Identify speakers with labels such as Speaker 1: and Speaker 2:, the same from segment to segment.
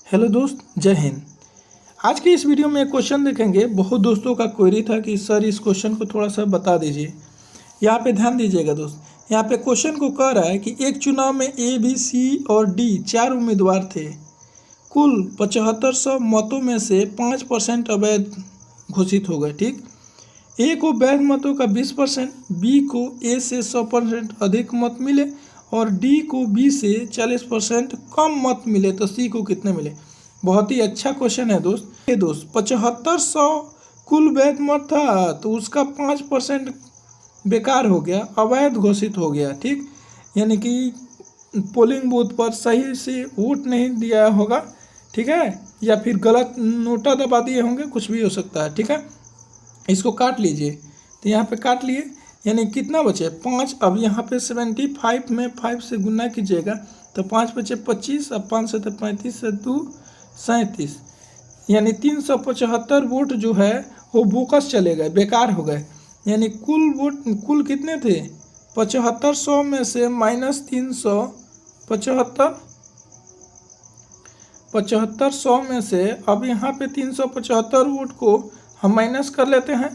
Speaker 1: Hello दोस्त, जय हिंद। आज की इस वीडियो में एक क्वेश्चन देखेंगे। बहुत दोस्तों का क्वेरी था कि सर इस क्वेश्चन को थोड़ा सा बता दीजिए। यहाँ पे ध्यान दीजिएगा दोस्त। यहाँ पे क्वेश्चन को कह रहा है कि एक चुनाव में ए, बी, सी और डी 4 उम्मीदवार थे। कुल 7500 मतों में से 5% अवैध घोषित हो गए। ठीक, ए को वैध मतों का 20%, बी को ए से 100% अधिक मत मिले और डी को बी से 40% कम मत मिले, तो सी को कितने मिले। बहुत ही अच्छा क्वेश्चन है दोस्त। ये दोस्त 7500 कुल वैध मत था, तो उसका 5% बेकार हो गया, अवैध घोषित हो गया। ठीक, यानी कि पोलिंग बूथ पर सही से वोट नहीं दिया होगा, ठीक है, या फिर गलत नोटा दबा दिए होंगे, कुछ भी हो सकता है। ठीक है, इसको काट लीजिए। तो यहाँ पे काट लिए, यानी कितना बचे 5। अब यहाँ पे 75 में 5 से गुना कीजिएगा तो 5 बचे 25, अब 5 से तो 35 से 2 37, यानी 375 वोट जो है वो बोकस चले गए, बेकार हो गए। यानी कुल वोट कुल कितने थे 7500 में से माइनस 375, 7500 में से अब यहाँ पे 375 वोट को हम माइनस कर लेते हैं।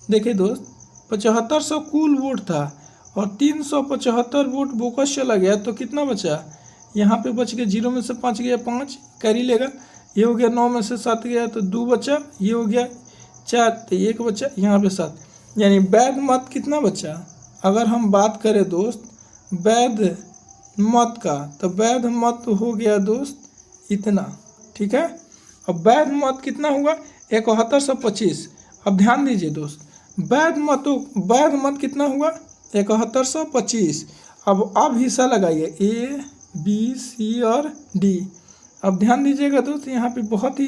Speaker 1: देखिए दोस्त, 7500 कुल वोट था और 375 वोट बोकस चला गया, तो कितना बचा यहाँ पे बच गया 0 में से 5 गया 5 कैरी लेगा, ये हो गया 9 में से 7 गया तो 2 बचा, ये हो गया 4 तो 1 बचा, यहाँ पे 7, यानी वैध मत कितना बचा। अगर हम बात करें दोस्त वैध मत का, तो वैध मत हो गया दोस्त इतना। ठीक है, अब वैध मत कितना हुआ 7125। अब ध्यान दीजिए दोस्त, वैध मत कितना हुआ 7125। अब हिस्सा लगाइए ए, बी, सी और डी। अब ध्यान दीजिएगा दोस्त, यहाँ पे बहुत ही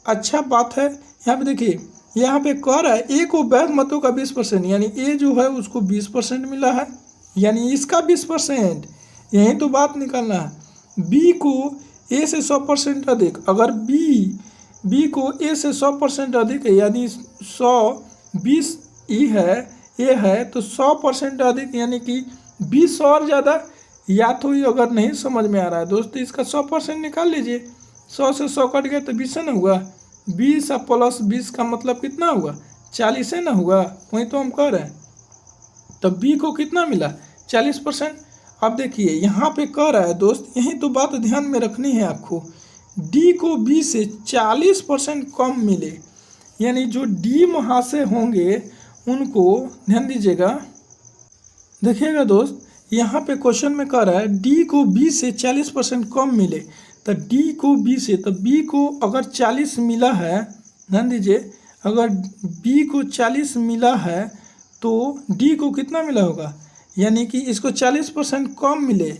Speaker 1: अच्छा बात है। यहाँ पे देखिए, यहाँ पे कह रहा है ए को वैध मतों का 20%, यानी ए जो है उसको 20% मिला है, यानी इसका 20%, यही तो बात निकालना है। बी को ए से 100% अधिक, अगर बी को ए से 100% अधिक है, यानी 120 ई है, ए है, तो 100% अधिक यानी कि 20 और ज़्यादा। या तो ये अगर नहीं समझ में आ रहा है दोस्त, इसका 100% निकाल लीजिए। 100 से 100 कट गया तो 20 से ना हुआ, 20 प्लस 20 का मतलब कितना हुआ 40 से ना हुआ, वही तो हम कह रहे हैं। तो बी को कितना मिला 40%। अब देखिए यहाँ पे कह रहा है दोस्त, यही तो बात ध्यान में रखनी है आपको, डी को बी से 40% कम मिले, यानी जो डी महाशय होंगे उनको ध्यान दीजिएगा। देखिएगा दोस्त, यहाँ पे क्वेश्चन में कह रहा है डी को बी से 40% कम मिले, तो डी को बी से, तो बी को अगर 40 मिला है, ध्यान दीजिए, अगर बी को 40 मिला है तो डी को कितना मिला होगा, यानी कि इसको 40% कम मिले,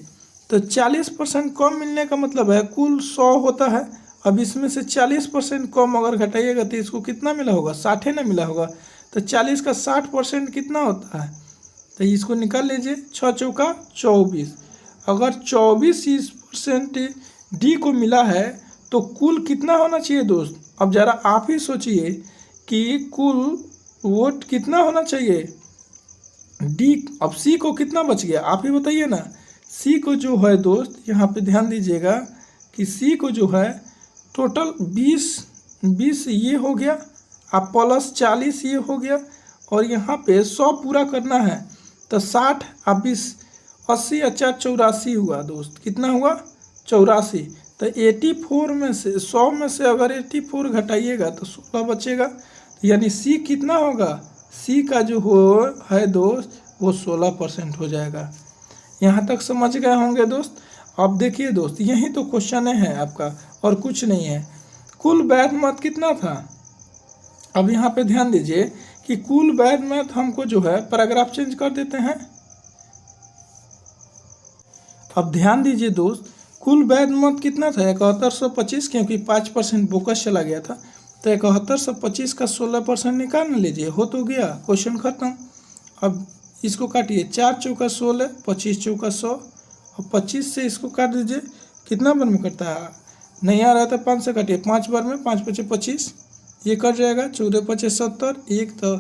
Speaker 1: तो 40% कम मिलने का मतलब है कुल 100 होता है। अब इसमें से 40% कम अगर घटाइएगा तो इसको कितना मिला होगा 60 ना मिला होगा, तो 40 का 60% कितना होता है, तो इसको निकाल लीजिए, 6 चौका 24। अगर 24% डी को मिला है तो कुल कितना होना चाहिए दोस्त। अब ज़रा आप ही सोचिए कि कुल वोट कितना होना चाहिए डी। अब सी को कितना बच गया आप ही बताइए ना। सी को जो है दोस्त, यहाँ पे ध्यान दीजिएगा कि सी को जो है टोटल 20 ये हो गया, अब प्लस 40 ये हो गया, और यहाँ पे 100 पूरा करना है, तो 60 अब 20 80 अच्छा 84 हुआ दोस्त। कितना हुआ 84। तो 84 में से 100 में से अगर 84 घटाइएगा तो 16 बचेगा, यानी सी कितना होगा, सी का जो है दोस्त वो 16% हो जाएगा। यहाँ तक समझ गए होंगे दोस्त। अब देखिए दोस्त, यही तो क्वेश्चन है आपका और कुछ नहीं है। कुल वैध मत कितना था। अब यहाँ पे ध्यान दीजिए कि कुल वैध मत हमको जो है पैराग्राफ चेंज कर देते हैं। अब ध्यान दीजिए दोस्त, कुल वैध मत कितना था 7125, क्योंकि 5% बोकस चला गया था, तो 7125 का 16% निकाल लीजिए, हो तो गया, क्वेश्चन खत्म। अब इसको काटिए, 4 चौका 16, 25 चौका 100, और 25 से इसको काट दीजिए, कितना बार में कटता है नहीं आ रहा था, 5 से काटिए, 5 बार में, 5 पचे 25, ये कट जाएगा, 14 पचे 70, एक तो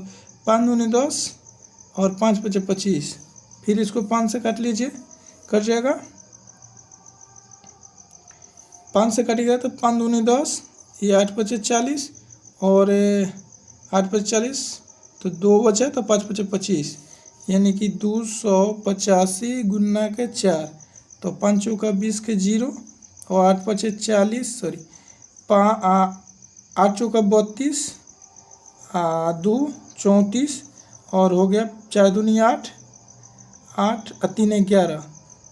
Speaker 1: 5 दूनी 10 और 5 पचे 25, फिर इसको 5 से काट लीजिए, कट जाएगा। 5 से कटेगा तो 5 दूनी 10, ये 8 पचे 40 और 8 पचे 40 तो 2 बचे तो 5 पचे 25, यानी कि 285 गुना के 4 तो 5 चौका 20 के 0 और 8 पचे 40 सॉरी 8 चौका 32 2 34 और हो गया 4 दूनी 8 8 और 3 11,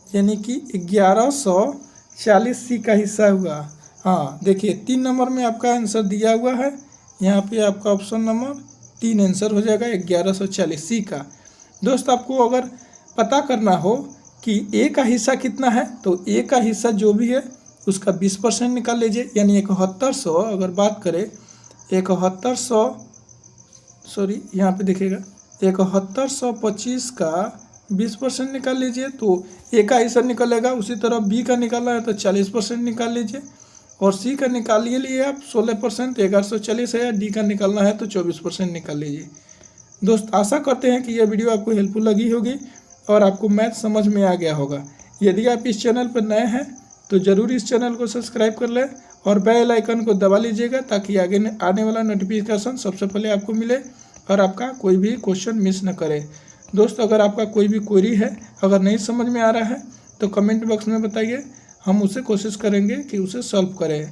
Speaker 1: यानी कि 1140 का हिस्सा हुआ। हाँ देखिए 3 नंबर में आपका आंसर दिया हुआ है, यहाँ पे आपका ऑप्शन नंबर 3 आंसर हो जाएगा 1140 का। दोस्त आपको अगर पता करना हो कि ए का हिस्सा कितना है तो ए का हिस्सा जो भी है उसका 20% निकाल लीजिए, यानी 7100 अगर बात करें 7100 सॉरी यहाँ पे देखिएगा 7125 का 20% निकाल लीजिए तो ए का हिस्सा निकलेगा। उसी तरह बी का निकालना है तो 40% निकाल लीजिए और सी का निकालिए लिए आप 16% 1140 है, या डी का निकालना है तो 24% निकाल लीजिए। दोस्त आशा करते हैं कि यह वीडियो आपको हेल्पफुल लगी होगी और आपको मैथ समझ में आ गया होगा। यदि आप इस चैनल पर नए हैं तो ज़रूर इस चैनल को सब्सक्राइब कर लें और बेल आइकन को दबा लीजिएगा ताकि आगे आने वाला नोटिफिकेशन सबसे पहले आपको मिले और आपका कोई भी क्वेश्चन मिस न करे। दोस्त अगर आपका कोई भी क्वेरी है, अगर नहीं समझ में आ रहा है तो कमेंट बॉक्स में बताइए, हम उसे कोशिश करेंगे कि उसे सॉल्व करें।